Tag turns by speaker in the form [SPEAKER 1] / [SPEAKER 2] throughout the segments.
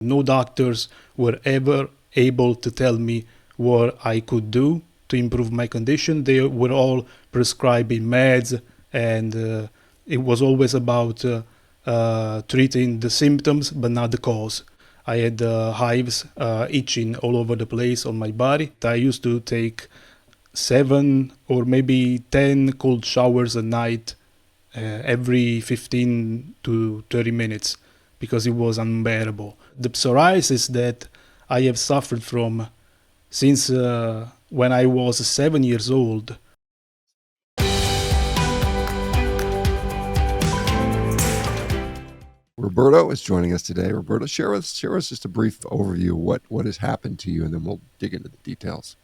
[SPEAKER 1] No doctors were ever able to tell me what I could do to improve my condition. They were all prescribing meds, and it was always about treating the symptoms but not the cause. I had hives, itching all over the place on my body. I used to take 7 or maybe 10 cold showers a night every 15 to 30 minutes because it was unbearable. The psoriasis that I have suffered from since when I was 7 years old.
[SPEAKER 2] Roberto is joining us today. Roberto, share us just a brief overview of what has happened to you, and then we'll dig into the details.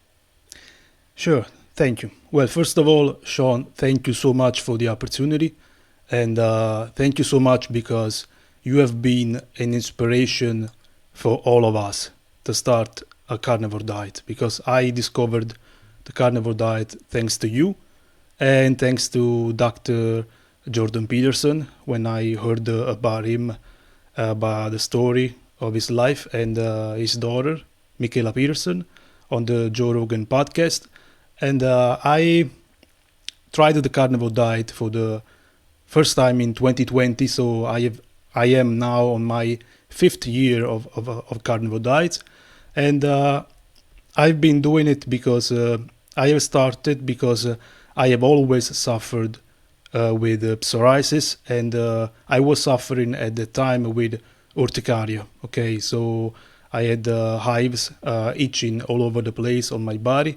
[SPEAKER 1] Sure, thank you. Well, first of all, Shawn, thank you so much for the opportunity, and thank you so much because you have been an inspiration for all of us to start a carnivore diet, because I discovered the carnivore diet thanks to you and thanks to Dr. Jordan Peterson when I heard about him, about the story of his life and his daughter, Michaela Peterson, on the Joe Rogan podcast. And I tried the carnivore diet for the first time in 2020, so I am now on my 5th year of carnivore diet. And I've been doing it because I have started because I have always suffered with psoriasis, and I was suffering at the time with urticaria. Okay, so I had hives, itching all over the place on my body,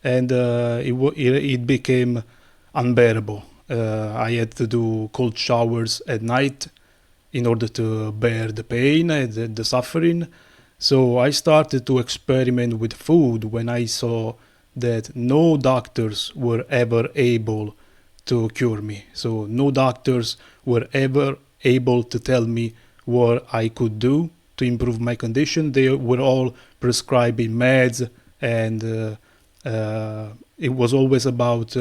[SPEAKER 1] and it became unbearable. I had to do cold showers at night in order to bear the pain and the suffering. So I started to experiment with food when I saw that no doctors were ever able to cure me. So no doctors were ever able to tell me what I could do to improve my condition. They were all prescribing meds, and it was always about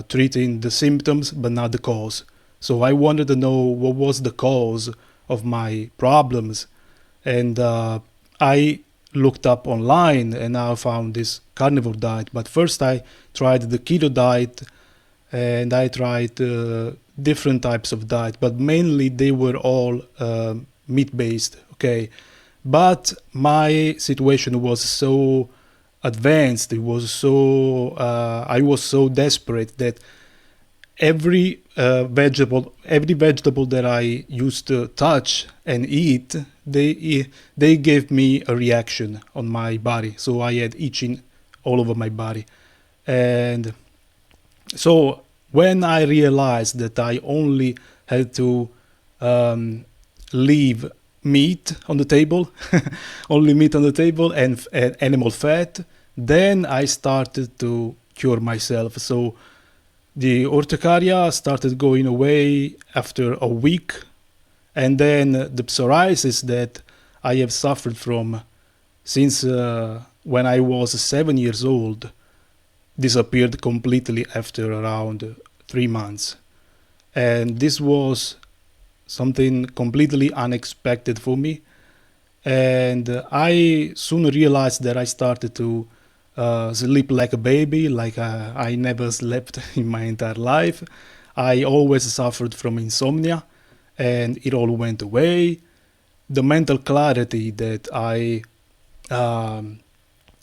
[SPEAKER 1] treating the symptoms but not the cause. So I wanted to know what was the cause of my problems, and I looked up online and I found this carnivore diet. But first I tried the keto diet, and I tried different types of diet, but mainly they were all meat-based, okay? But my situation was so advanced, it was so, I was so desperate that every vegetable that I used to touch and eat, they gave me a reaction on my body. So I had itching all over my body. And so when I realized that I only had to leave meat on the table, only meat on the table and animal fat, then I started to cure myself. So the urticaria started going away after a week, and then the psoriasis that I have suffered from since when I was 7 years old disappeared completely after around 3 months. And this was something completely unexpected for me. And I soon realized that I started to sleep like a baby, like I never slept in my entire life. I always suffered from insomnia, and it all went away. The mental clarity that I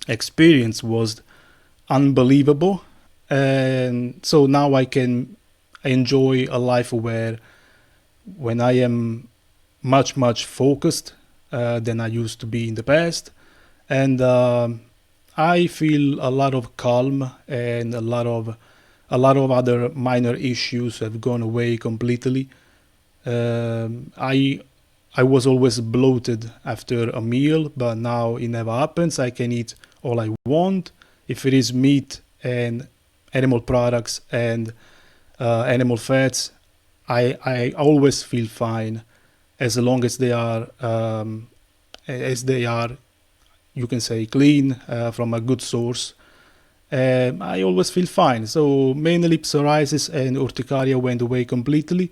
[SPEAKER 1] experienced was unbelievable. And so now I can enjoy a life where when I am much focused than I used to be in the past, and I feel a lot of calm, and a lot of other minor issues have gone away completely. I was always bloated after a meal, but now it never happens. I can eat all I want. If it is meat and animal products and animal fats, I always feel fine, as long as they are you can say clean, from a good source. I always feel fine. So mainly psoriasis and urticaria went away completely,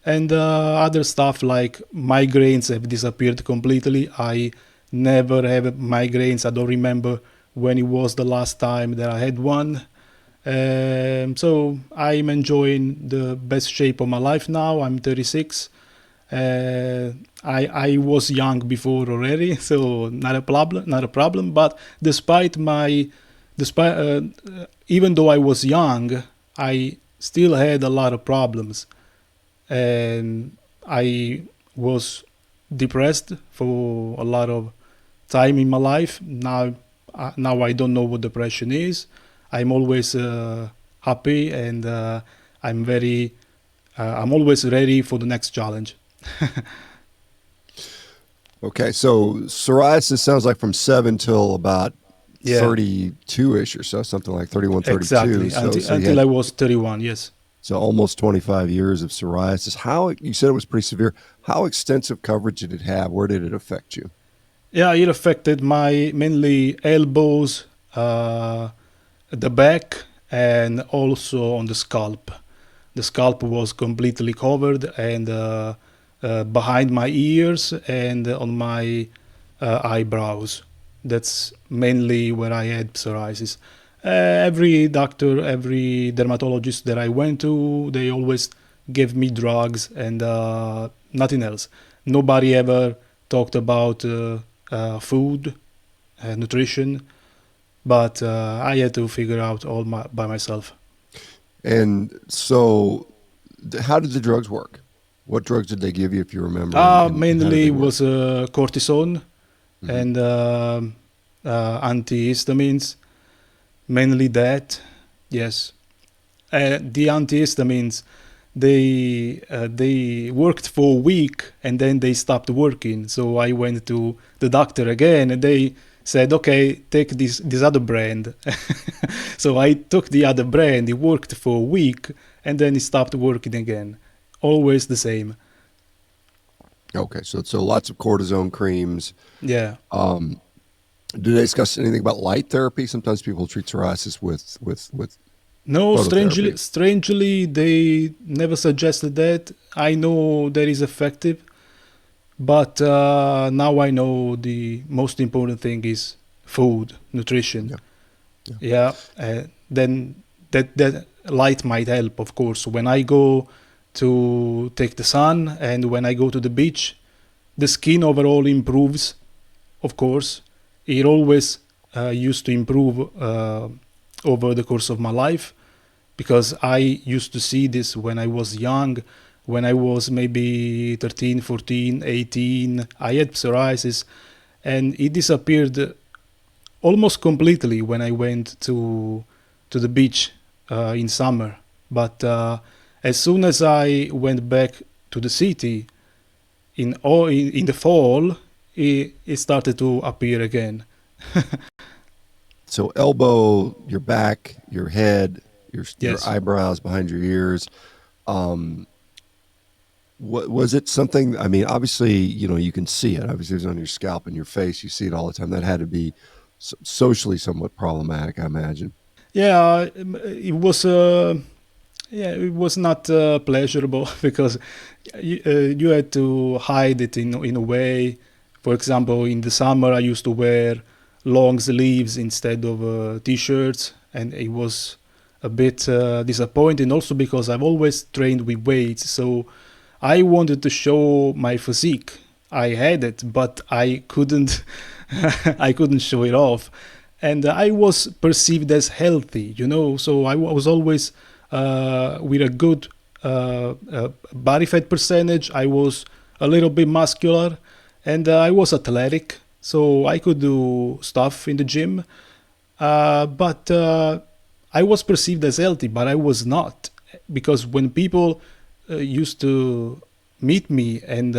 [SPEAKER 1] And other stuff like migraines have disappeared completely. I never have migraines. I don't remember when it was the last time that I had one. So I'm enjoying the best shape of my life now. I'm 36. I was young before already, so not a problem, not a problem. But despite even though I was young, I still had a lot of problems, and I was depressed for a lot of time in my life. Now I don't know what depression is. I'm always happy, and I'm always ready for the next challenge.
[SPEAKER 2] Okay, so psoriasis sounds like from 7 till about
[SPEAKER 1] Yeah,
[SPEAKER 2] 32-ish or so, something like 31, 32.
[SPEAKER 1] exactly.
[SPEAKER 2] So
[SPEAKER 1] Until
[SPEAKER 2] so you
[SPEAKER 1] until
[SPEAKER 2] had
[SPEAKER 1] I was 31. Yes.
[SPEAKER 2] so almost 25 years of psoriasis. How you said it was pretty severe. How extensive coverage did it have? Where did it affect you?
[SPEAKER 1] Yeah, it affected my mainly elbows, uh, the back, and also on the scalp. The scalp was completely covered, and behind my ears and on my eyebrows. That's mainly where I had psoriasis. Every doctor, every dermatologist that I went to, they always gave me drugs and nothing else. Nobody ever talked about food, nutrition, but I had to figure out by myself.
[SPEAKER 2] And so, how did the drugs work? What drugs did they give you, if you remember, and how did they
[SPEAKER 1] Mainly
[SPEAKER 2] work?
[SPEAKER 1] was cortisone
[SPEAKER 2] Hmm.
[SPEAKER 1] and antihistamines, mainly that. Yes, the antihistamines they worked for a week and then they stopped working. So I went to the doctor again, and they said, "Okay, take this other brand." So I took the other brand. It worked for a week, and then it stopped working again. Always the same.
[SPEAKER 2] Okay, so lots of cortisone creams.
[SPEAKER 1] Yeah.
[SPEAKER 2] Um, do they discuss anything about light therapy? Sometimes people treat psoriasis with
[SPEAKER 1] No,
[SPEAKER 2] phototherapy.
[SPEAKER 1] strangely, they never suggested that. I know that is effective, but now I know the most important thing is food, nutrition.
[SPEAKER 2] Yeah, yeah.
[SPEAKER 1] Yeah, then that light might help, of course. When I go to take the sun and when I go to the beach, the skin overall improves, of course. It always used to improve over the course of my life because I used to see this when I was young, when I was maybe 13, 14, 18. I had psoriasis and it disappeared almost completely when I went to the beach in summer. But as soon as I went back to the city in the fall, it started to appear again.
[SPEAKER 2] So elbow, your back, your head, your
[SPEAKER 1] Yes.
[SPEAKER 2] eyebrows behind your ears. Um, what was it? Something? I mean, obviously, you can see it. Obviously, it's on your scalp and your face. You see it all the time. That had to be socially somewhat problematic, I imagine.
[SPEAKER 1] Yeah, it was. Yeah, it was not pleasurable because you had to hide it in a way. For example, in the summer, I used to wear long sleeves instead of t-shirts, and it was a bit disappointing. Also because I've always trained with weights, so I wanted to show my physique. I had it, but I couldn't. I couldn't show it off, and I was perceived as healthy, So I was always with a good body fat percentage. I was a little bit muscular, and I was athletic, so I could do stuff in the gym. But I was perceived as healthy, but I was not, because when people used to meet me, and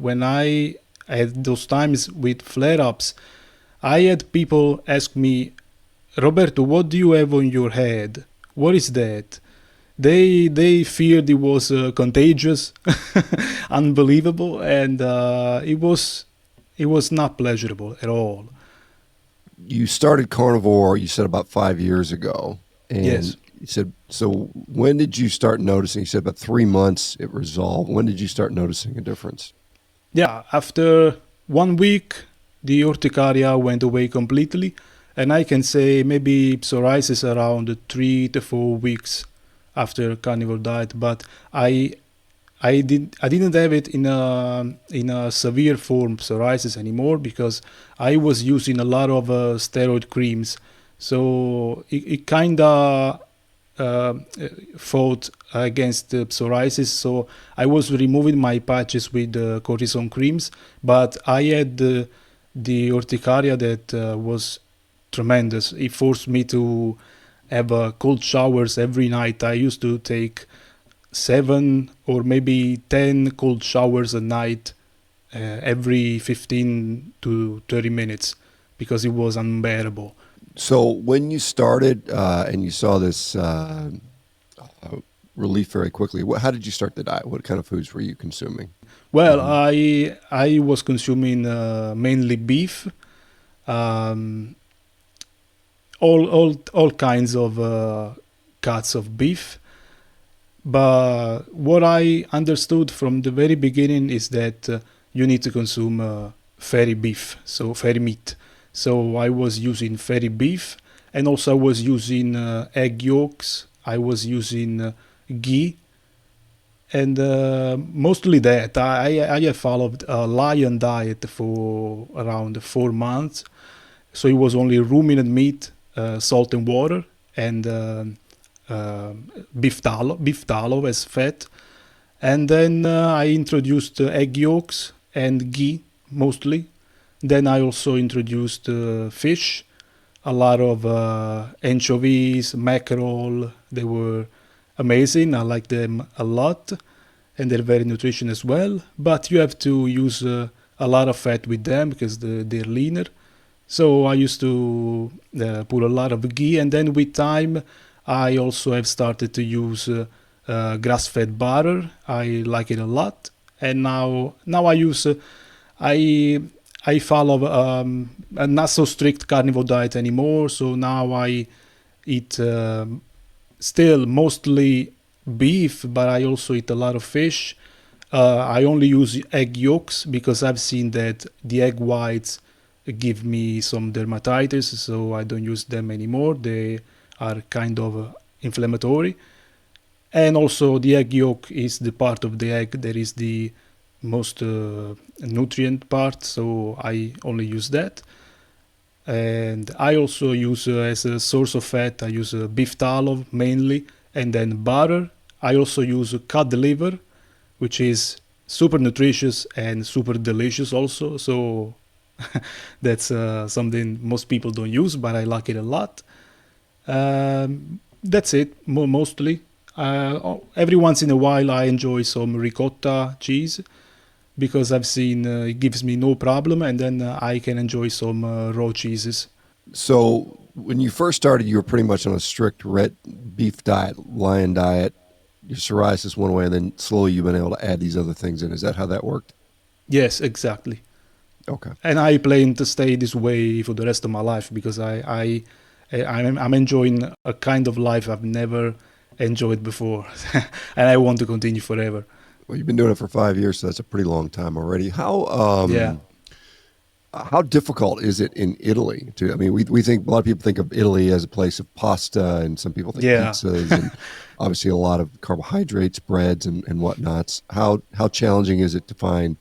[SPEAKER 1] when I had those times with flare-ups, I had people ask me, "Roberto, what do you have on your head? What is that?" They feared it was contagious, unbelievable, and it was not pleasurable at all.
[SPEAKER 2] You started carnivore, you said, about 5 years ago, and
[SPEAKER 1] Yes.
[SPEAKER 2] You said, so when did you start noticing? You said about 3 months it resolved. When did you start noticing a difference?
[SPEAKER 1] Yeah, after 1 week, the urticaria went away completely, and I can say maybe psoriasis around 3 to 4 weeks after carnivore diet. But I didn't have it in a severe form psoriasis anymore because I was using a lot of steroid creams, so it kind of uh, fought against psoriasis. So I was removing my patches with cortisone creams, but I had the urticaria that was tremendous. It forced me to have cold showers every night. I used to take 7 or maybe 10 cold showers a night, every 15 to 30 minutes, because it was unbearable.
[SPEAKER 2] So when you started and you saw this relief very quickly, how did you start the diet? What kind of foods were you consuming?
[SPEAKER 1] Well,
[SPEAKER 2] Hmm.
[SPEAKER 1] I was consuming mainly beef, um, all kinds of cuts of beef. But what I understood from the very beginning is that you need to consume fatty beef, so fatty meat. So I was using fatty beef, and also I was using egg yolks. I was using ghee, and mostly that. I have followed a lion diet for around 4 months. So it was only ruminant meat, salt and water, and uh, beef tallow as fat. And then I introduced egg yolks and ghee mostly. Then I also introduced fish, a lot of anchovies, mackerel. They were amazing. I like them a lot, and they're very nutritious as well. But you have to use a lot of fat with them because they're leaner. So I used to put a lot of ghee, and then with time, I also have started to use grass-fed butter. I like it a lot, and now I use I I follow a not so strict carnivore diet anymore. So now I eat still mostly beef, but I also eat a lot of fish. I only use egg yolks because I've seen that the egg whites give me some dermatitis, so I don't use them anymore. They are kind of inflammatory. And also, the egg yolk is the part of the egg that is the most nutrient part, so I only use that. And I also use as a source of fat, I use beef tallow mainly, and then butter. I also use cod liver, which is super nutritious and super delicious also. So that's something most people don't use, but I like it a lot. That's it, mostly. Every once in a while, I enjoy some ricotta cheese because I've seen it gives me no problem, and then I can enjoy some raw cheeses.
[SPEAKER 2] So when you first started, you were pretty much on a strict red beef diet, lion diet. Your psoriasis went away, and then slowly you've been able to add these other things in. Is that how that worked?
[SPEAKER 1] Yes, exactly.
[SPEAKER 2] Okay.
[SPEAKER 1] And I plan to stay this way for the rest of my life because I'm enjoying a kind of life I've never enjoyed before, and I want to continue forever.
[SPEAKER 2] Well, you've been doing it for 5 years, so that's a pretty long time already.
[SPEAKER 1] Yeah.
[SPEAKER 2] How difficult is it in Italy? To I mean, we think a lot of people think of Italy as a place of pasta, and some people think
[SPEAKER 1] Yeah.
[SPEAKER 2] pizzas, and obviously a lot of carbohydrates, breads, and whatnots. How challenging is it to find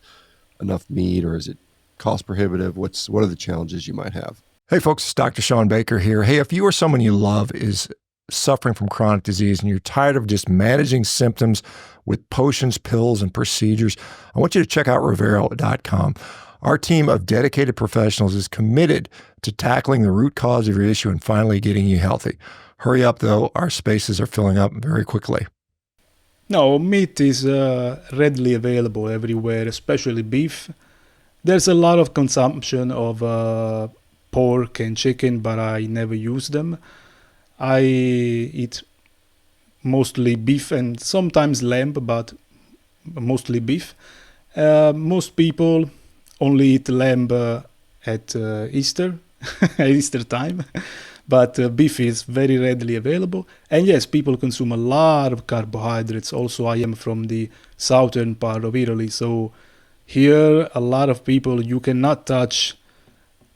[SPEAKER 2] enough meat, or is it cost prohibitive? What are the challenges you might have?
[SPEAKER 3] Hey folks, it's Dr. ShawnBaker here. Hey, if you or someone you love is suffering from chronic disease and you're tired of just managing symptoms with potions, pills, and procedures, I want you to check out Revero.com. Our team of dedicated professionals is committed to tackling the root cause of your issue and finally getting you healthy. Hurry up, though. Our spaces are filling up very quickly.
[SPEAKER 1] No, meat is readily available everywhere, especially beef. There's a lot of consumption of pork and chicken, but I never use them. I eat mostly beef and sometimes lamb, but mostly beef. Most people only eat lamb at Easter, at Easter time, but beef is very readily available. And yes, people consume a lot of carbohydrates. Also, I am from the southern part of Italy, so here a lot of people, you cannot touch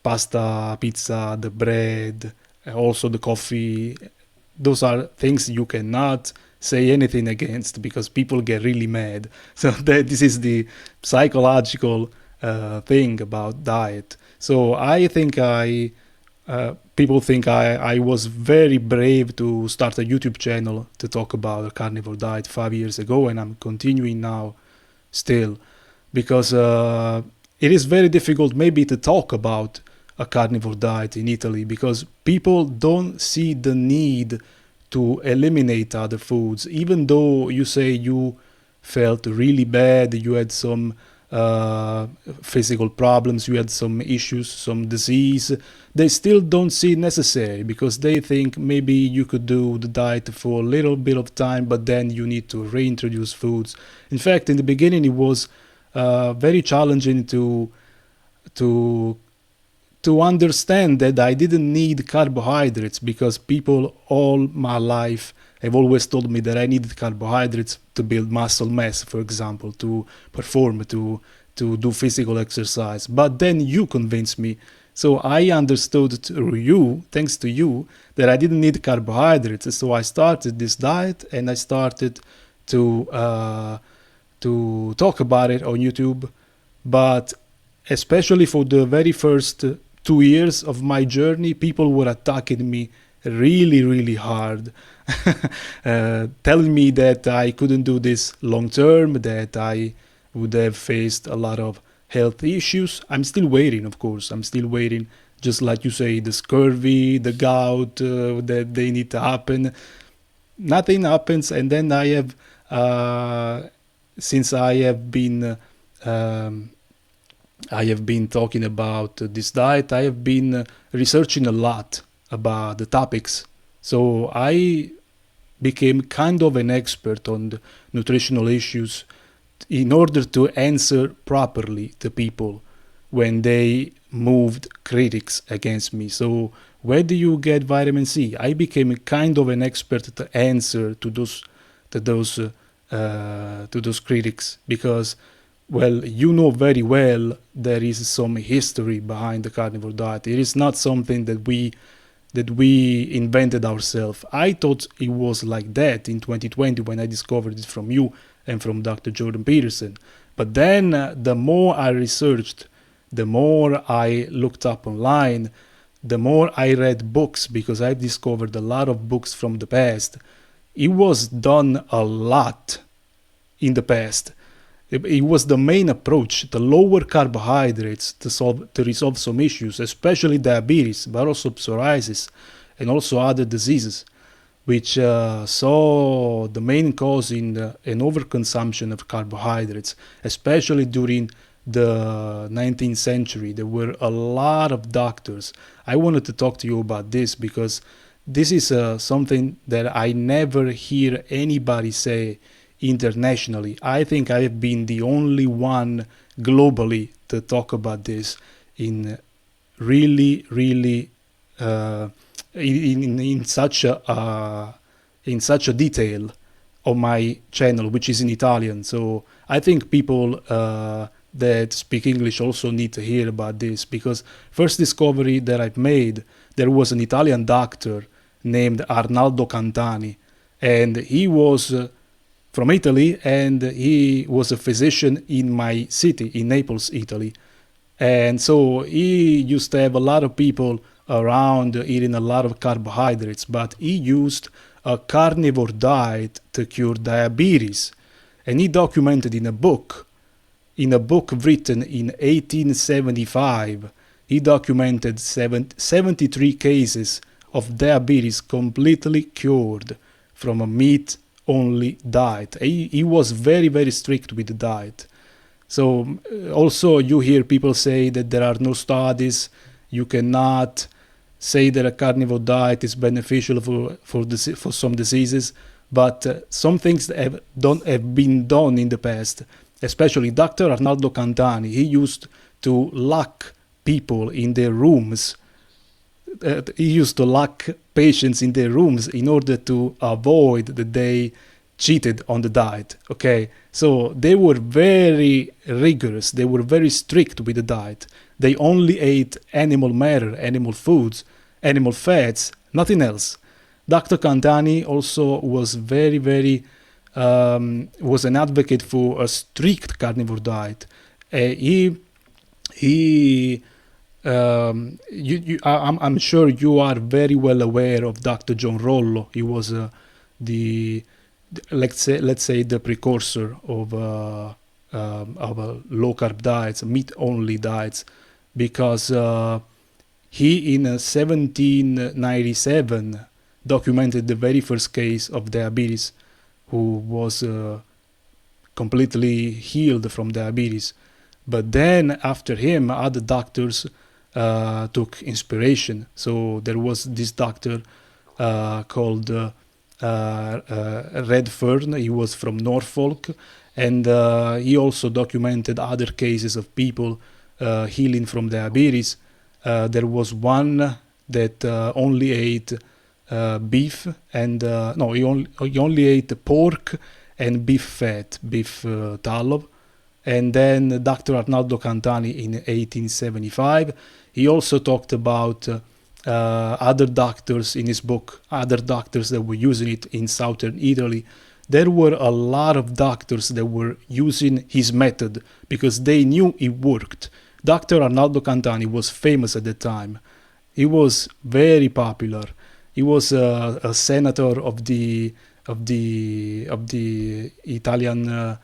[SPEAKER 1] pasta, pizza, the bread, also the coffee. Those are things you cannot say anything against because people get really mad. So this is the psychological thing about diet. So I think people think I was very brave to start a YouTube channel to talk about a carnivore diet 5 years ago, and I'm continuing now still because it is very difficult maybe to talk about a carnivore diet in Italy because people don't see the need to eliminate other foods. Even though you say you felt really bad, you had some physical problems, you had some issues, some disease, they still don't see it necessary because they think maybe you could do the diet for a little bit of time, but then you need to reintroduce foods. In fact, in the beginning, it was very challenging to understand that I didn't need carbohydrates because people all my life have always told me that I needed carbohydrates to build muscle mass, for example, to perform, to do physical exercise. But then you convinced me. So I understood through you, thanks to you, that I didn't need carbohydrates. So I started this diet and I started to talk about it on YouTube. But especially for the very first 2 years of my journey, people were attacking me really, really hard, telling me that I couldn't do this long term, that I would have faced a lot of health issues. I'm still waiting, of course. I'm still waiting. Just like you say, the scurvy, the gout, that they need to happen. Nothing happens, and then I have, since I have been talking about this diet. I have been researching a lot about the topics. So I became kind of an expert on the nutritional issues in order to answer properly to people when they moved critics against me. So where do you get vitamin C? I became kind of an expert to answer to those critics because, well, you know very well there is some history behind the carnivore diet. It is not something that we invented ourselves. I thought it was like that in 2020 when I discovered it from you and from Dr. Jordan Peterson. But then the more I researched, the more I looked up online, the more I read books because I discovered a lot of books from the past. It was done a lot in the past. It was the main approach, to lower carbohydrates to resolve some issues, especially diabetes, but also psoriasis and also other diseases, which saw the main cause in an overconsumption of carbohydrates, especially during the 19th century. There were a lot of doctors. I wanted to talk to you about this because this is something that I never hear anybody say internationally. I think I have been the only one globally to talk about this in really, really in such a detail on my channel, which is in Italian. So I think people that speak English also need to hear about this because first discovery that I've made, there was an Italian doctor named Arnaldo Cantani, and he was from Italy, and he was a physician in my city, in Naples, Italy. And so he used to have a lot of people around eating a lot of carbohydrates, but he used a carnivore diet to cure diabetes. And he documented in a book written in 1875, he documented 73 cases of diabetes completely cured from a meat-only diet. He was very, very strict with the diet. So also you hear people say that there are no studies. You cannot say that a carnivore diet is beneficial for some diseases, but some things have been done in the past. Especially Dr. Arnaldo Cantani, he used to lock people in their rooms he used to lock patients in their rooms in order to avoid that they cheated on the diet. Okay, so they were very rigorous. They were very strict with the diet. They only ate animal matter, animal foods, animal fats, nothing else. Dr. Cantani also was was an advocate for a strict carnivore diet. He I'm sure you are very well aware of Dr. John Rollo. He was the let's say the precursor of low carb diets, meat only diets, because he in 1797 documented the very first case of diabetes, who was completely healed from diabetes. But then after him, other doctors took inspiration. So there was this doctor called Redfern. He was from Norfolk, and he also documented other cases of people healing from diabetes. There was one that only ate beef, and no, he only ate pork and beef fat, beef tallow. And then Dr. Arnaldo Cantani in 1875. He also talked about other doctors in his book, other doctors that were using it in southern Italy. There were a lot of doctors that were using his method because they knew it worked. Dr. Arnaldo Cantani was famous at the time. He was very popular. He was a senator of the Italian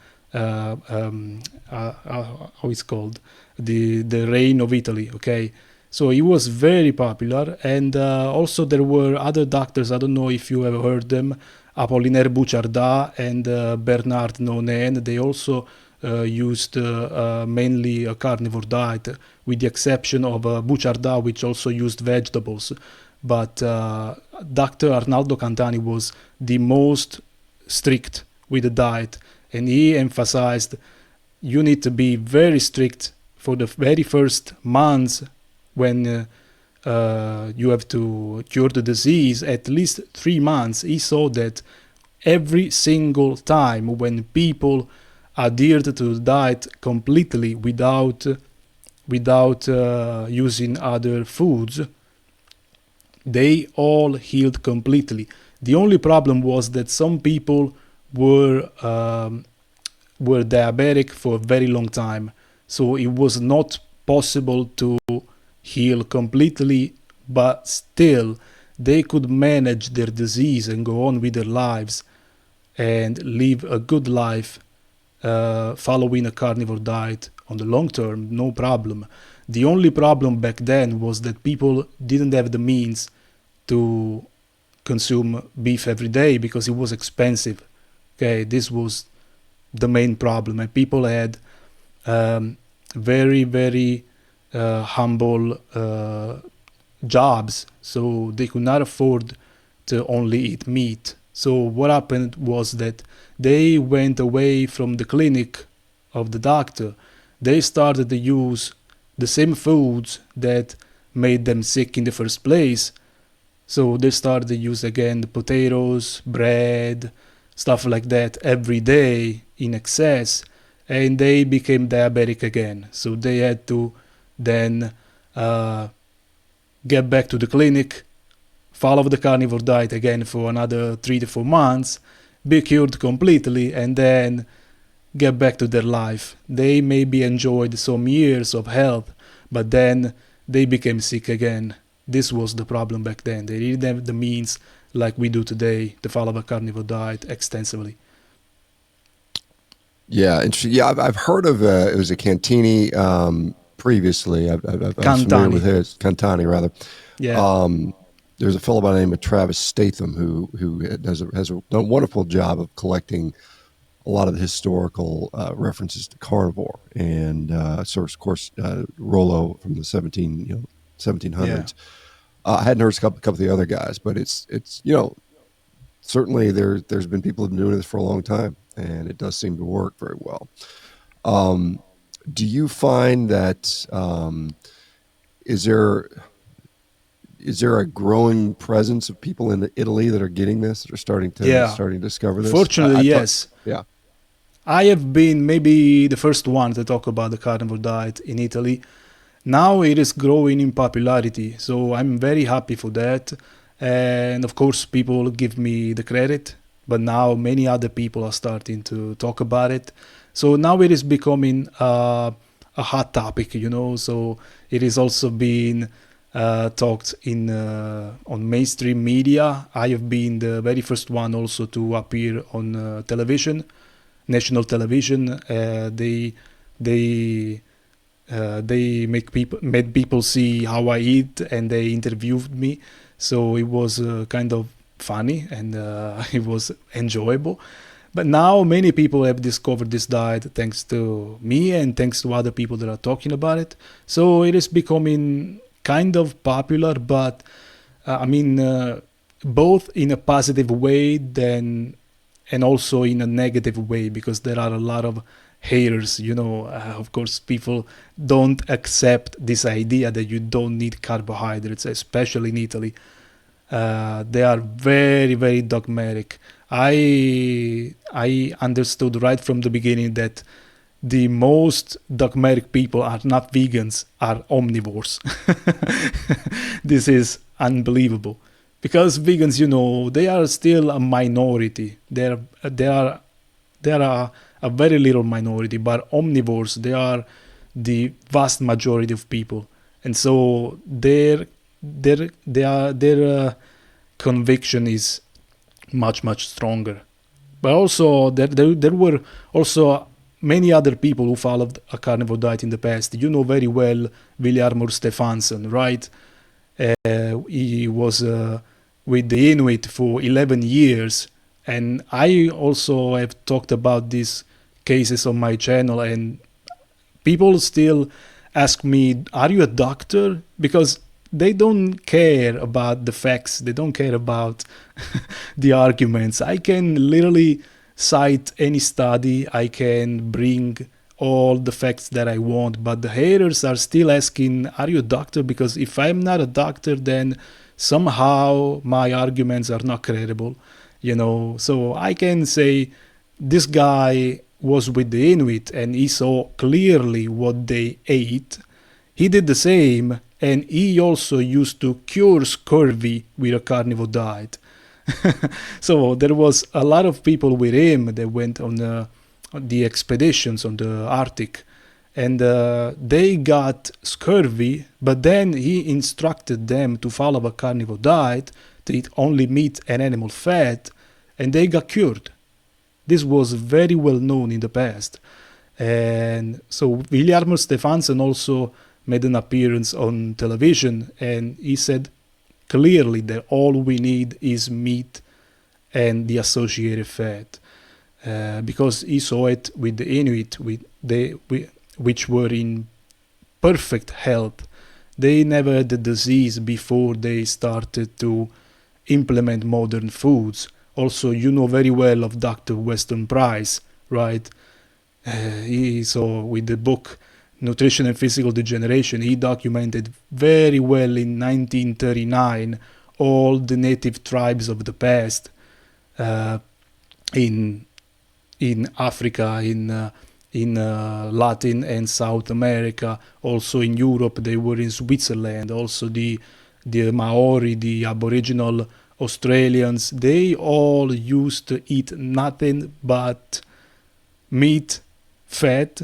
[SPEAKER 1] how it's called, the reign of Italy. Okay, so he was very popular, and also there were other doctors. I don't know if you have heard them, Apollinaire Bouchardat and Bernard Nonen. They also used mainly a carnivore diet, with the exception of Bouchardat, which also used vegetables. But Dr. Arnaldo Cantani was the most strict with the diet, and he emphasized you need to be very strict for the very first months when you have to cure the disease, at least 3 months. He saw that every single time when people adhered to the diet completely without using other foods, they all healed completely. The only problem was that some people were diabetic for a very long time, so it was not possible to heal completely, but still they could manage their disease and go on with their lives and live a good life following a carnivore diet on the long term, no problem. The only problem back then was that people didn't have the means to consume beef every day because it was expensive. Okay, this was the main problem, and people had very humble jobs, so they could not afford to only eat meat. So what happened was that they went away from the clinic of the doctor. They started to use the same foods that made them sick in the first place. So they started to use again the potatoes, bread, stuff like that every day in excess, and they became diabetic again. So they had to then get back to the clinic, follow the carnivore diet again for another 3 to 4 months, be cured completely, and then get back to their life. They maybe enjoyed some years of health, but then they became sick again. This was the problem back then. They didn't have the means like we do today to follow a carnivore diet extensively.
[SPEAKER 2] Yeah, interesting. Yeah, I've heard of it was a Cantini previously. I was familiar with his Cantani rather.
[SPEAKER 1] Yeah.
[SPEAKER 2] There's a fellow by the name of Travis Statham who has done a wonderful job of collecting a lot of the historical references to carnivore, and so of course Rollo from the 1700s.
[SPEAKER 1] Yeah.
[SPEAKER 2] I hadn't heard a couple of the other guys, but it's certainly there's been people who've been doing this for a long time, and it does seem to work very well. Do you find that is there is there a growing presence of people in Italy that are getting this, that are starting to discover this?
[SPEAKER 1] Fortunately, yes.
[SPEAKER 2] Yeah.
[SPEAKER 1] I have been maybe the first one to talk about the carnivore diet in Italy. Now it is growing in popularity, so I'm very happy for that. And of course, people give me the credit, but now many other people are starting to talk about it. So now it is becoming a hot topic, So it is also being talked in on mainstream media. I have been the very first one also to appear on television, national television. They made people see how I eat, and they interviewed me. So it was kind of funny, and it was enjoyable. But now many people have discovered this diet thanks to me and thanks to other people that are talking about it. So it is becoming kind of popular, but both in a positive way and also in a negative way, because there are a lot of haters. Of course, people don't accept this idea that you don't need carbohydrates, especially in Italy. They are very, very dogmatic. I understood right from the beginning that the most dogmatic people are not vegans, are omnivores. This is unbelievable, because vegans, they are still a minority. They are a very little minority, but omnivores, they are the vast majority of people, and so their conviction is much stronger. But also there were also many other people who followed a carnivore diet in the past. You know very well Vilhjalmur Stefansson, right? He was with the Inuit for 11 years, and I also have talked about these cases on my channel, and people still ask me, are you a doctor? Because they don't care about the facts, they don't care about the arguments. I can literally cite any study, I can bring all the facts that I want, but the haters are still asking, are you a doctor? Because if I'm not a doctor, then somehow my arguments are not credible, So I can say, this guy was with the Inuit and he saw clearly what they ate. He did the same, and he also used to cure scurvy with a carnivore diet. So there was a lot of people with him that went on the expeditions on the Arctic, and they got scurvy, but then he instructed them to follow a carnivore diet, to eat only meat and animal fat, and they got cured. This was very well known in the past. And so Vilhjalmur Stefansson also made an appearance on television, and he said clearly that all we need is meat and the associated fat, because he saw it with the Inuit, which were in perfect health. They never had the disease before they started to implement modern foods. Also, you know very well of Dr. Weston Price, right? So with the book Nutrition and Physical Degeneration, he documented very well in 1939 all the native tribes of the past in Africa, in Latin and South America, also in Europe. They were in Switzerland, also the Maori, the Aboriginal Australians. They all used to eat nothing but meat, fat,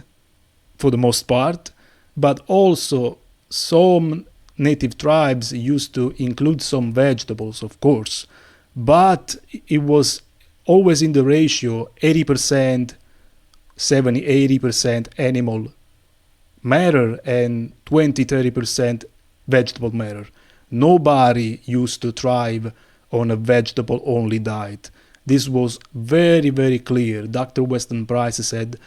[SPEAKER 1] for the most part, but also some native tribes used to include some vegetables, of course, but it was always in the ratio 80%, 70-80% animal matter and 20-30% vegetable matter. Nobody used to thrive on a vegetable only diet. This was very, very clear. Dr. Weston Price said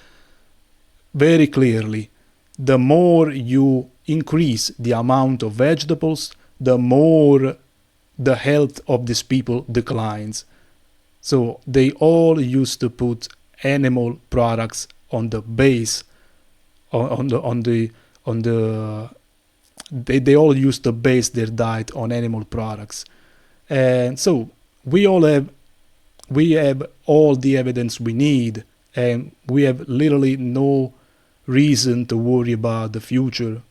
[SPEAKER 1] very clearly, the more you increase the amount of vegetables, the more the health of these people declines. So they all used to put animal products on the base, on the they all used to base their diet on animal products. And so we have all the evidence we need, and we have literally no reason to worry about the future,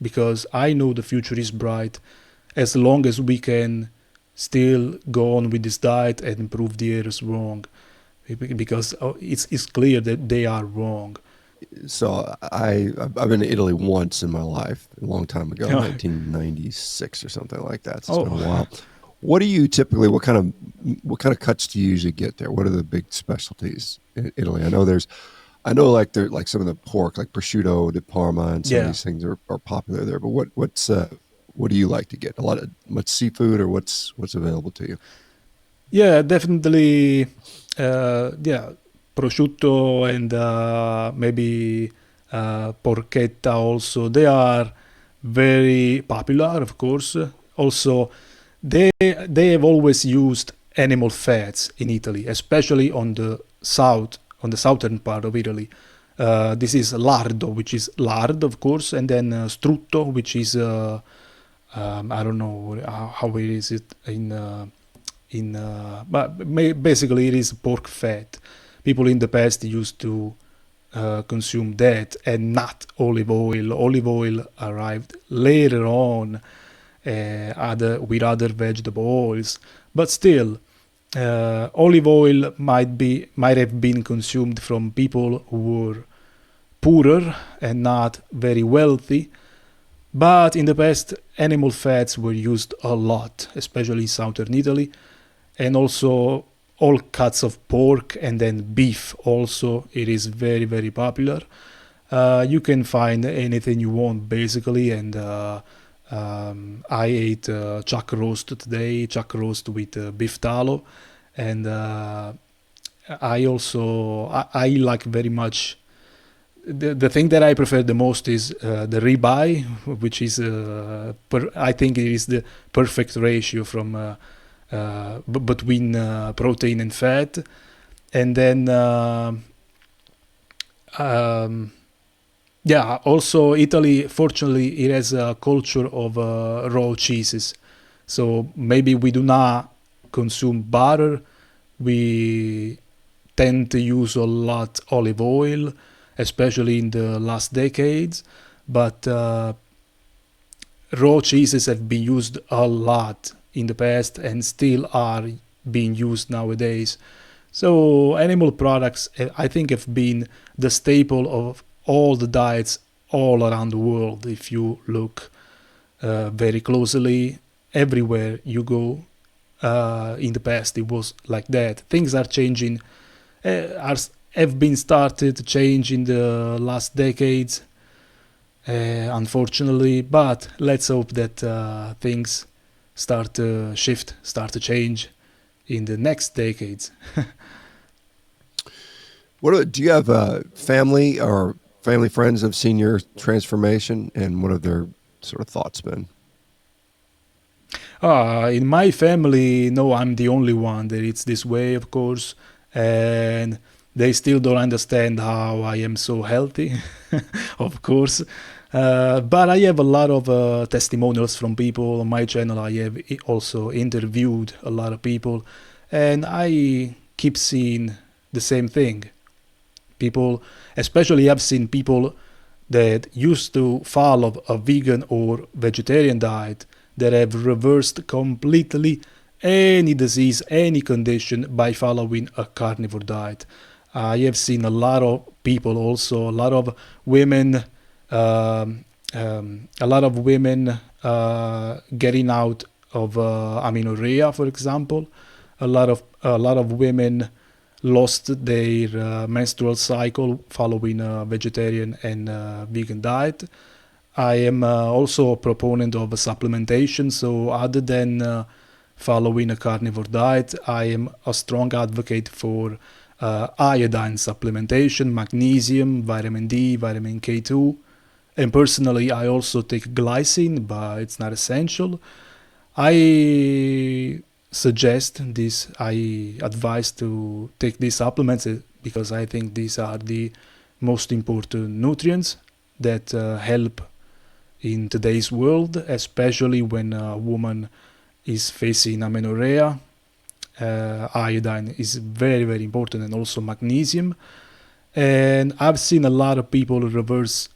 [SPEAKER 1] because I know the future is bright as long as we can still go on with this diet and prove the errors wrong, because it's clear that they are wrong.
[SPEAKER 2] So I've been to Italy once in my life, a long time ago, 1996 or something like that. So it's been a while. What do you typically? What kind of cuts do you usually get there? What are the big specialties in Italy? I know like there like some of the pork, like prosciutto di Parma, and some of these things are popular there. But what do you like to get? Much seafood, or what's available to you?
[SPEAKER 1] Yeah, definitely. Prosciutto and maybe porchetta also. They are very popular, of course. Also, they have always used animal fats in Italy, especially on the southern part of Italy. This is lardo, which is lard, of course, and then strutto, which is I don't know how it is it but basically it is pork fat. People in the past used to consume that and not olive oil. Olive oil arrived later on with other vegetable oils, but still, olive oil might have been consumed from people who were poorer and not very wealthy. But in the past, animal fats were used a lot, especially in southern Italy, and also all cuts of pork, and then beef also. It is very, very popular. You can find anything you want, basically, and I ate chuck roast today, chuck roast with beef tallow, and I like very much. The thing that I prefer the most is the ribeye, which is I think it is the perfect ratio from between protein and fat. And then also Italy, fortunately, it has a culture of raw cheeses. So maybe we do not consume butter. We tend to use a lot olive oil, especially in the last decades. But raw cheeses have been used a lot in the past and still are being used nowadays. So animal products, I think, have been the staple of all the diets all around the world. If you look very closely, everywhere you go, in the past it was like that. Things are changing, have been started to change in the last decades, unfortunately, but let's hope that things start to shift, start to change in the next decades.
[SPEAKER 2] Do you have family or family friends have seen your transformation, and what have their sort of thoughts been?
[SPEAKER 1] In my family, no, I'm the only one that it's this way, of course, and they still don't understand how I am so healthy, of course. But I have a lot of testimonials from people on my channel. I have also interviewed a lot of people, and I keep seeing the same thing. People, especially I've seen people that used to follow a vegan or vegetarian diet that have reversed completely any disease, any condition by following a carnivore diet. I have seen a lot of people also, a lot of women, getting out of amenorrhea, for example. A lot of women lost their menstrual cycle following a vegetarian and vegan diet. I am also a proponent of supplementation, so other than following a carnivore diet, I am a strong advocate for iodine supplementation, magnesium, vitamin D, vitamin K2, and personally I also take glycine, but it's not essential. I advise to take these supplements because I think these are the most important nutrients that help in today's world, especially when a woman is facing amenorrhea. Iodine is very, very important, and also magnesium. And I've seen a lot of people reverse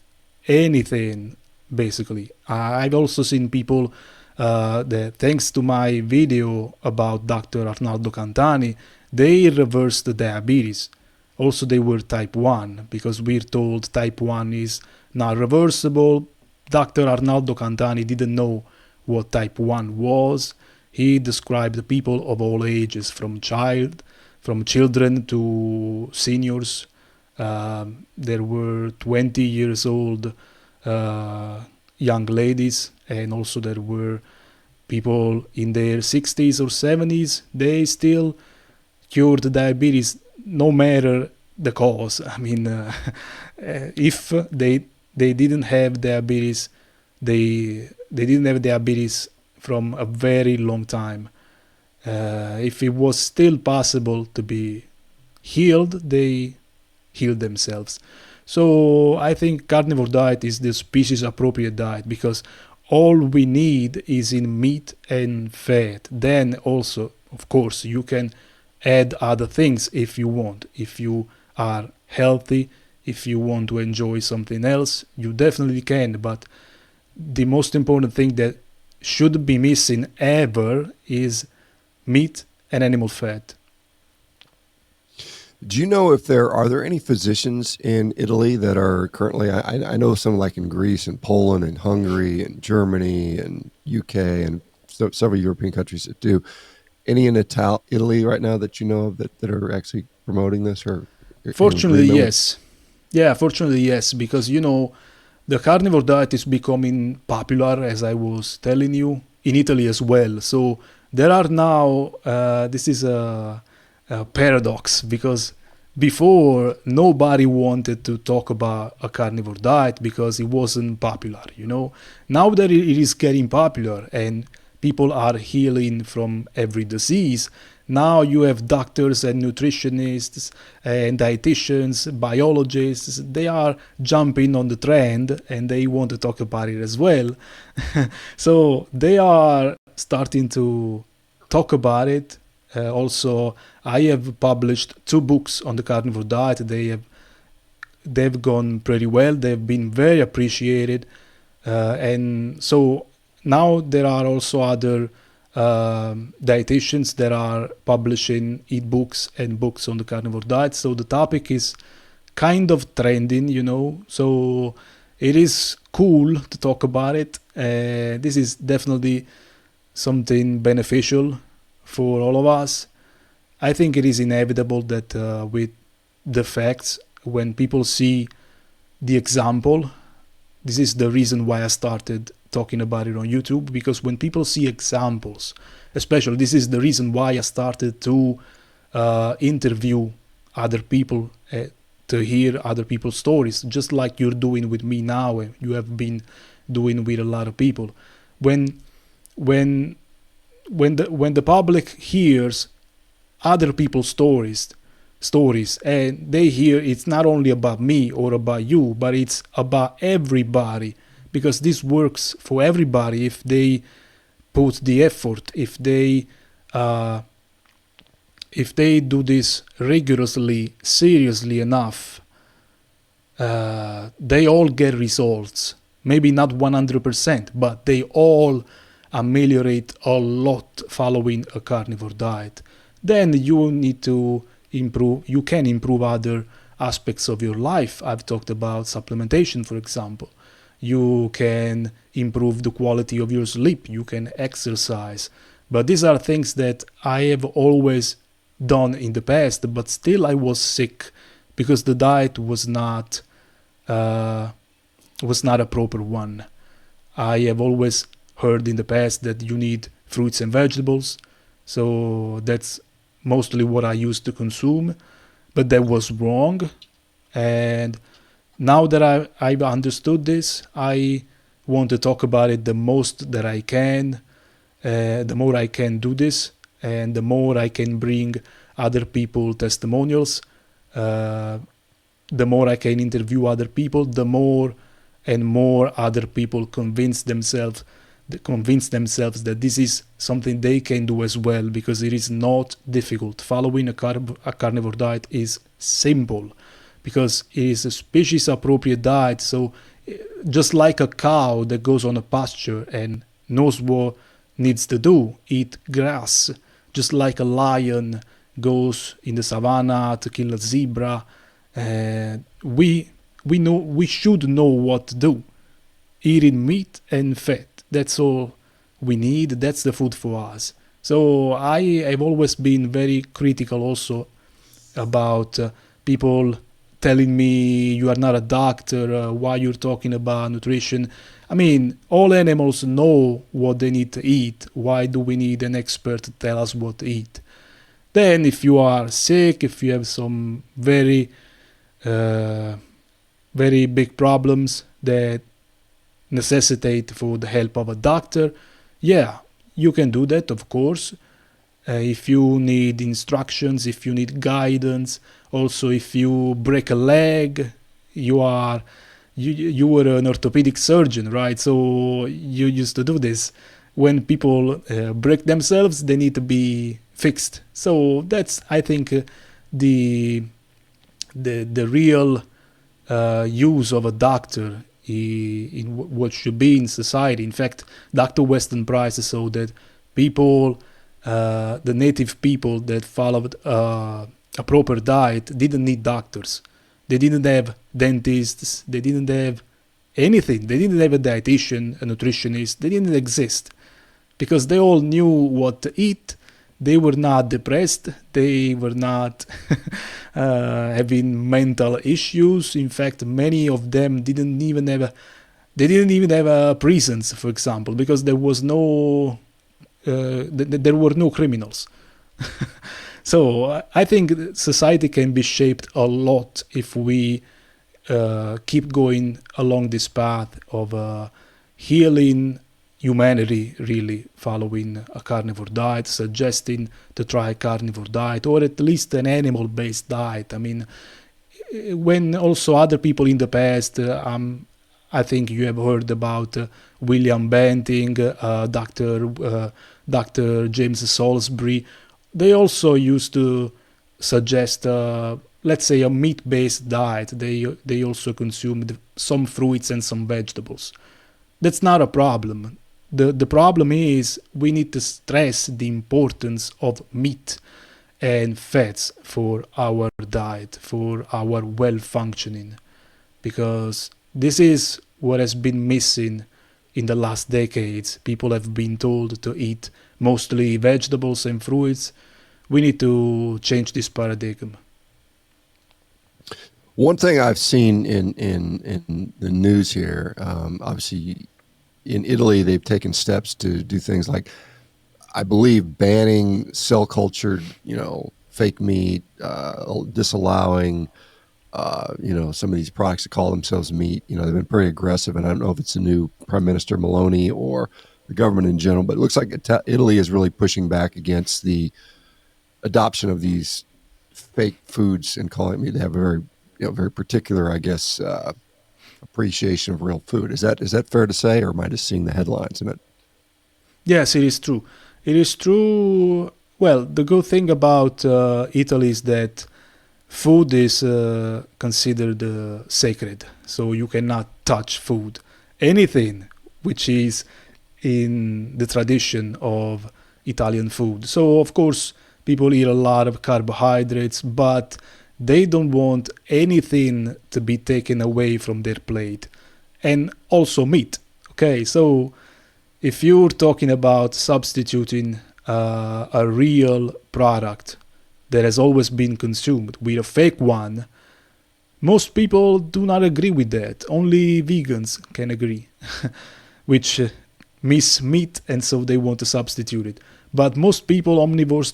[SPEAKER 1] anything, basically. I've also seen people that, thanks to my video about Dr. Arnaldo Cantani, they reversed the diabetes. Also, they were type 1, because we're told type 1 is not reversible. Dr. Arnaldo Cantani didn't know what type 1 was. He described people of all ages, from children to seniors. There were 20 years old young ladies, and also there were people in their 60s or 70s. They still cured diabetes no matter the cause. I mean, if they didn't have diabetes, they didn't have diabetes from a very long time. If it was still possible to be healed, they healed themselves. So I think carnivore diet is the species appropriate diet, because all we need is in meat and fat. Then also, of course, you can add other things if you want. If you are healthy, if you want to enjoy something else, you definitely can. But the most important thing that should be missing ever is meat and animal fat.
[SPEAKER 2] Do you know if are there any physicians in Italy that are currently, I know some like in Greece and Poland and Hungary and Germany and UK and several European countries that do. Any in Italy right now that you know of that are actually promoting this? Or
[SPEAKER 1] fortunately, yes. Yeah, fortunately, yes, because, the carnivore diet is becoming popular, as I was telling you, in Italy as well. So there are now, this is a paradox, because before nobody wanted to talk about a carnivore diet because it wasn't popular. Now that it is getting popular and people are healing from every disease, now you have doctors and nutritionists and dietitians, biologists. They are jumping on the trend and they want to talk about it as well. So they are starting to talk about it. Also, I have published 2 books on the carnivore diet. They've gone pretty well. They've been very appreciated, and so now there are also other dietitians that are publishing ebooks and books on the carnivore diet. So the topic is kind of trending, So it is cool to talk about it. This is definitely something beneficial for all of us. I think it is inevitable that with the facts, when people see the example, this is the reason why I started talking about it on YouTube, because when people see examples, especially, this is the reason why I started to interview other people, to hear other people's stories, just like you're doing with me now, and you have been doing with a lot of people. When the public hears other people's stories, and they hear it's not only about me or about you, but it's about everybody, because this works for everybody if they put the effort, if they do this rigorously, seriously enough, they all get results. Maybe not 100%, but they all ameliorate a lot following a carnivore diet. Then you need to improve. You can improve other aspects of your life. I've talked about supplementation, for example. You can improve the quality of your sleep. You can exercise. But these are things that I have always done in the past, but still I was sick because the diet was not a proper one. I have always heard in the past that you need fruits and vegetables, so that's mostly what I used to consume, but that was wrong. And now that I've understood this, I want to talk about it the most that I can. The more I can do this, and the more I can bring other people testimonials, the more I can interview other people, the more and more other people convince themselves that this is something they can do as well, because it is not difficult. Following a carnivore diet is simple because it is a species appropriate diet. So just like a cow that goes on a pasture and knows what needs to do, eat grass, just like a lion goes in the savannah to kill a zebra, we should know what to do. Eating meat and fat, that's all we need. That's the food for us. So I have always been very critical also about people telling me, you are not a doctor, why you're talking about nutrition. I mean, all animals know what they need to eat. Why do we need an expert to tell us what to eat? Then if you are sick, if you have some very big problems that necessitate for the help of a doctor, yeah, you can do that, of course. If you need instructions, if you need guidance, also if you break a leg, you were an orthopedic surgeon, right? So you used to do this. When people break themselves, they need to be fixed. So that's, I think, the real use of a doctor in what should be in society. In fact, Dr. Weston Price saw that people, the native people that followed a proper diet, didn't need doctors. They didn't have dentists. They didn't have anything. They didn't have a dietitian, a nutritionist. They didn't exist because they all knew what to eat. They were not depressed. They were not having mental issues. In fact, many of them didn't even have prisons, for example, because there was no there were no criminals. So I think society can be shaped a lot if we keep going along this path of healing humanity, really following a carnivore diet, suggesting to try a carnivore diet, or at least an animal-based diet. I mean, when also other people in the past, I think you have heard about William Banting, Dr. James Salisbury. They also used to suggest, let's say, a meat-based diet. They also consumed some fruits and some vegetables. That's not a problem. The problem is we need to stress the importance of meat and fats for our diet, for our well-functioning, because this is what has been missing in the last decades. People have been told to eat mostly vegetables and fruits. We need to change this paradigm.
[SPEAKER 2] One thing I've seen in the news here, obviously in Italy, they've taken steps to do things like, I believe, banning cell cultured, fake meat, disallowing, some of these products that call themselves meat. They've been pretty aggressive, and I don't know if it's the new Prime Minister Meloni or the government in general, but it looks like Italy is really pushing back against the adoption of these fake foods and calling it meat. They have a very, very particular, I guess, appreciation of real food. Is that fair to say, or am I just seeing the headlines in it?
[SPEAKER 1] Yes, it is true. It is true. Well, the good thing about Italy is that food is considered sacred. So you cannot touch food. Anything which is in the tradition of Italian food. So, of course, people eat a lot of carbohydrates, but they don't want anything to be taken away from their plate. And also meat. Okay, so if you're talking about substituting a real product that has always been consumed with a fake one, most people do not agree with that. Only vegans can agree, which miss meat, and so they want to substitute it. But most people, omnivores,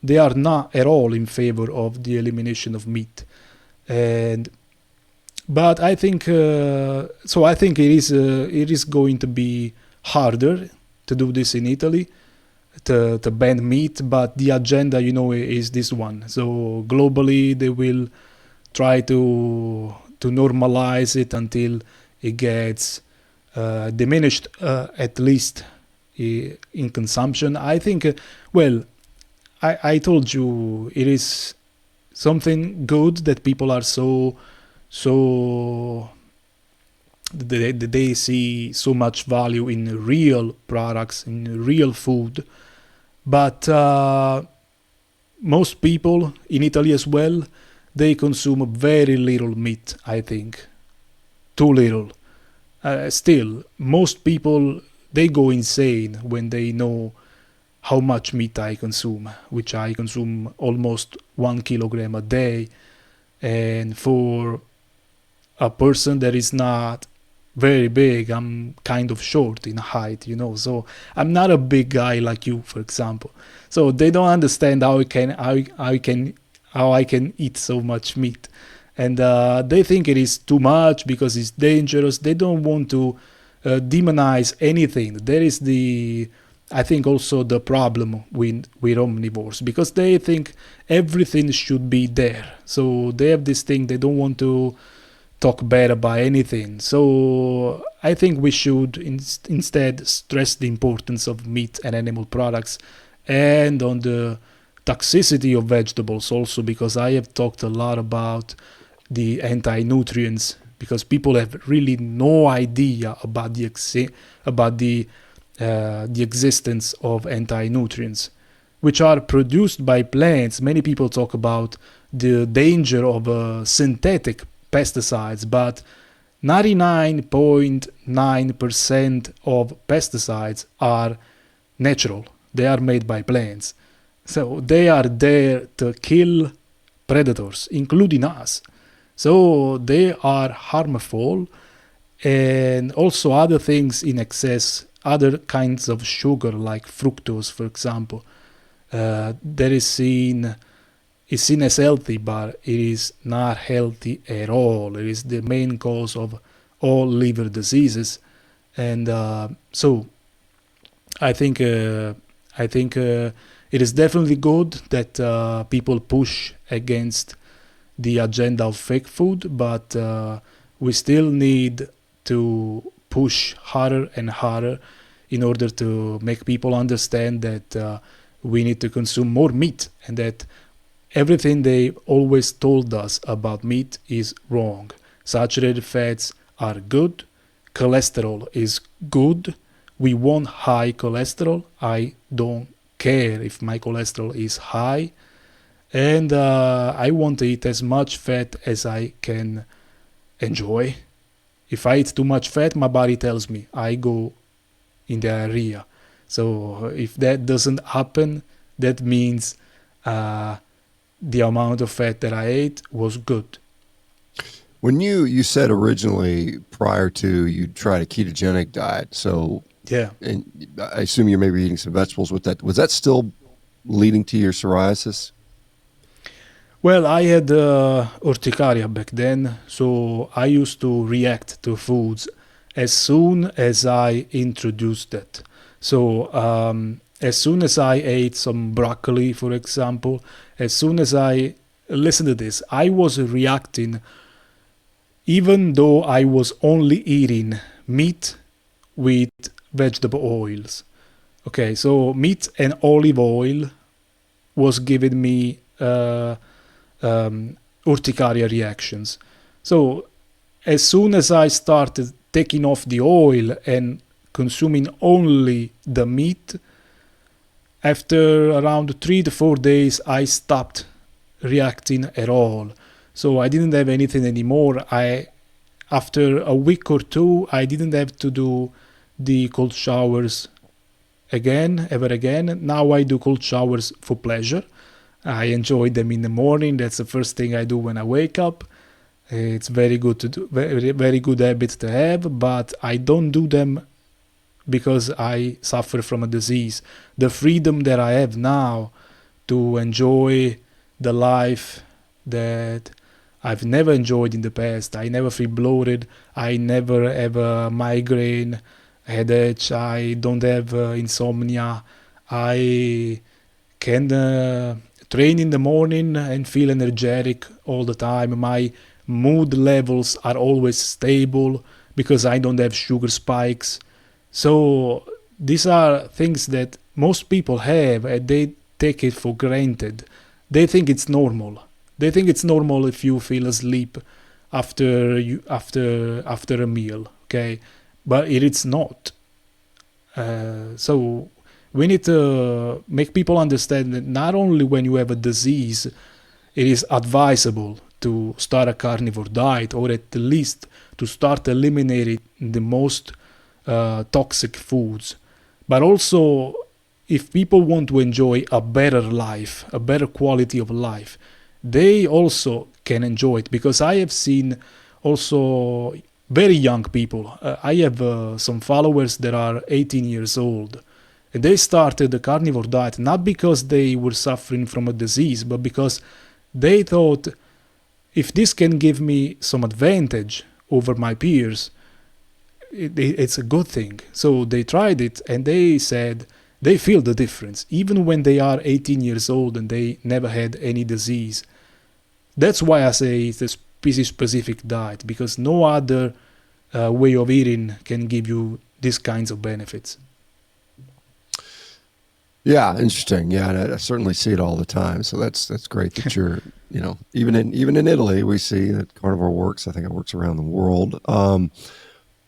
[SPEAKER 1] they are not at all in favor of the elimination of meat. But I think I think it is going to be harder to do this in Italy, to ban meat. But the agenda, is this one. So globally, they will try to to normalize it until it gets diminished, at least in consumption. I think, I told you it is something good that people are so they see so much value in real products, in real food. But most people in Italy as well, they consume very little meat, I think. Too little. Still, most people, they go insane when they know how much meat I consume, which I consume almost 1 kilogram a day. And for a person that is not very big, I'm kind of short in height, so I'm not a big guy like you, for example. So they don't understand how I can eat so much meat. And they think it is too much because it's dangerous. They don't want to demonize anything. There is I think also the problem with omnivores, because they think everything should be there. So they have this thing, they don't want to talk bad about anything. So I think we should instead stress the importance of meat and animal products, and on the toxicity of vegetables also, because I have talked a lot about the anti-nutrients, because people have really no idea about the existence of anti-nutrients, which are produced by plants. Many people talk about the danger of synthetic pesticides, but 99.9% of pesticides are natural. They are made by plants. So they are there to kill predators, including us. So they are harmful, and also other things in excess, other kinds of sugar like fructose, for example, that is seen as healthy, but it is not healthy at all. It is the main cause of all liver diseases, and so I think it is definitely good that people push against the agenda of fake food, but we still need to push harder and harder in order to make people understand that we need to consume more meat, and that everything they always told us about meat is wrong. Saturated fats are good, cholesterol is good. We want high cholesterol. I don't care if my cholesterol is high, and I want to eat as much fat as I can enjoy. If I eat too much fat, my body tells me I go in diarrhea. So if that doesn't happen, that means the amount of fat that I ate was good.
[SPEAKER 2] When you said originally, prior to, you tried a ketogenic diet, so
[SPEAKER 1] yeah,
[SPEAKER 2] and I assume you're maybe eating some vegetables with that. Was that still leading to your psoriasis?
[SPEAKER 1] Well, I had urticaria back then, so I used to react to foods as soon as I introduced it. So as soon as I ate some broccoli, for example, as soon as listen to this, I was reacting even though I was only eating meat with vegetable oils. Okay, so meat and olive oil was giving me urticaria reactions. So as soon as I started taking off the oil and consuming only the meat, after around 3 to 4 days, I stopped reacting at all. So I didn't have anything anymore. After a week or two, I didn't have to do the cold showers ever again. Now I do cold showers for pleasure. I enjoy them in the morning. That's the first thing I do when I wake up. It's very good to do, very, very good habit to have, but I don't do them because I suffer from a disease. The freedom that I have now to enjoy the life that I've never enjoyed in the past. I never feel bloated. I never have a migraine, headache. I don't have insomnia. I can train in the morning and feel energetic all the time. My mood levels are always stable because I don't have sugar spikes. So these are things that most people have and they take it for granted. They think it's normal. They think it's normal if you feel asleep after a meal, okay? But it's not. So we need to make people understand that not only when you have a disease, it is advisable to start a carnivore diet, or at least to start eliminating the most toxic foods. But also, if people want to enjoy a better life, a better quality of life, they also can enjoy it. Because I have seen also very young people. I have some followers that are 18 years old. And they started the carnivore diet not because they were suffering from a disease, but because they thought, if this can give me some advantage over my peers, it's a good thing. So they tried it and they said they feel the difference, even when they are 18 years old and they never had any disease. That's why I say it's a species-specific diet, because no other way of eating can give you these kinds of benefits.
[SPEAKER 2] Yeah, interesting. Yeah, and I certainly see it all the time. So that's great that you're, even in Italy, we see that carnivore works. I think it works around the world.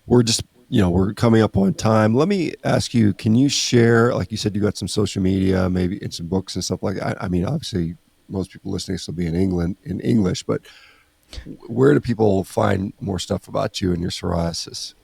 [SPEAKER 2] We're just, we're coming up on time. Let me ask you, can you share, like you said, you got some social media, maybe in some books and stuff like that. I mean, obviously most people listening will be in English, but where do people find more stuff about you and your psoriasis?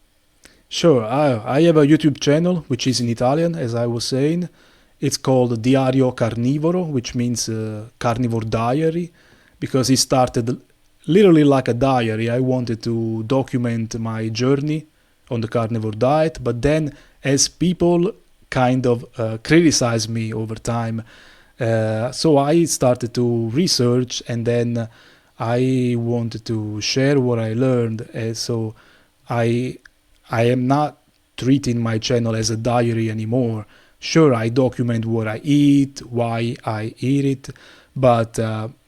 [SPEAKER 1] Sure. I have a YouTube channel, which is in Italian, as I was saying. It's called Diario Carnivoro, which means carnivore diary, because it started literally like a diary. I wanted to document my journey on the carnivore diet, but then as people kind of criticized me over time, so I started to research, and then I wanted to share what I learned. So I am not treating my channel as a diary anymore. Sure, I document what I eat, why I eat it, but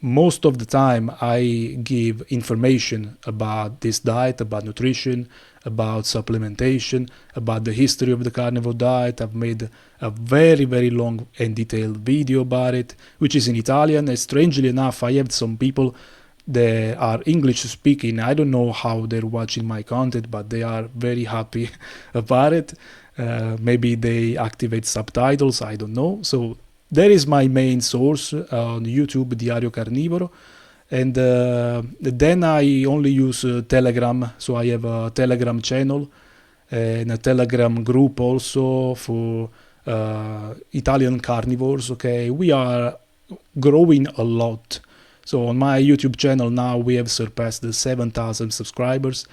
[SPEAKER 1] most of the time I give information about this diet, about nutrition, about supplementation, about the history of the carnivore diet. I've made a very, very long and detailed video about it, which is in Italian. And strangely enough, I have some people that are English speaking. I don't know how they're watching my content, but they are very happy about it. Maybe they activate subtitles, I don't know. So that is my main source on YouTube, Diario Carnivoro. And then I only use Telegram. So I have a Telegram channel and a Telegram group also for Italian carnivores. Okay, we are growing a lot. So on my YouTube channel now we have surpassed the 7,000 subscribers.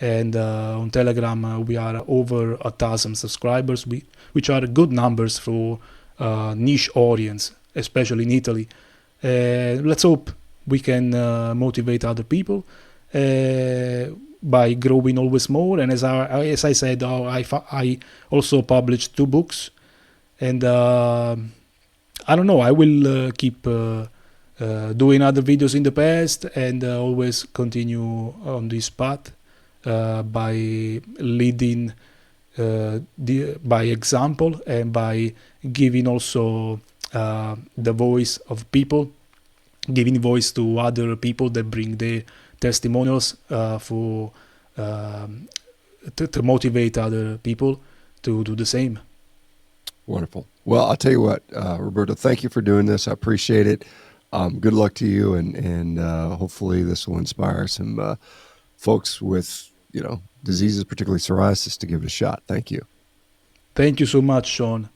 [SPEAKER 1] And on Telegram we are over 1,000 subscribers, which are good numbers for niche audience, especially in Italy. Let's hope we can motivate other people by growing always more. And as I said, I also published 2 books, and I don't know, I will keep doing other videos in the past and always continue on this path. By leading by example, and by giving also the voice of people, giving voice to other people that bring their testimonials to motivate other people to do the same.
[SPEAKER 2] Wonderful. Well, I'll tell you what, Roberto, thank you for doing this. I appreciate it. Good luck to you, and hopefully this will inspire some folks with diseases, particularly psoriasis, to give it a shot. Thank you.
[SPEAKER 1] Thank you so much, Shawn.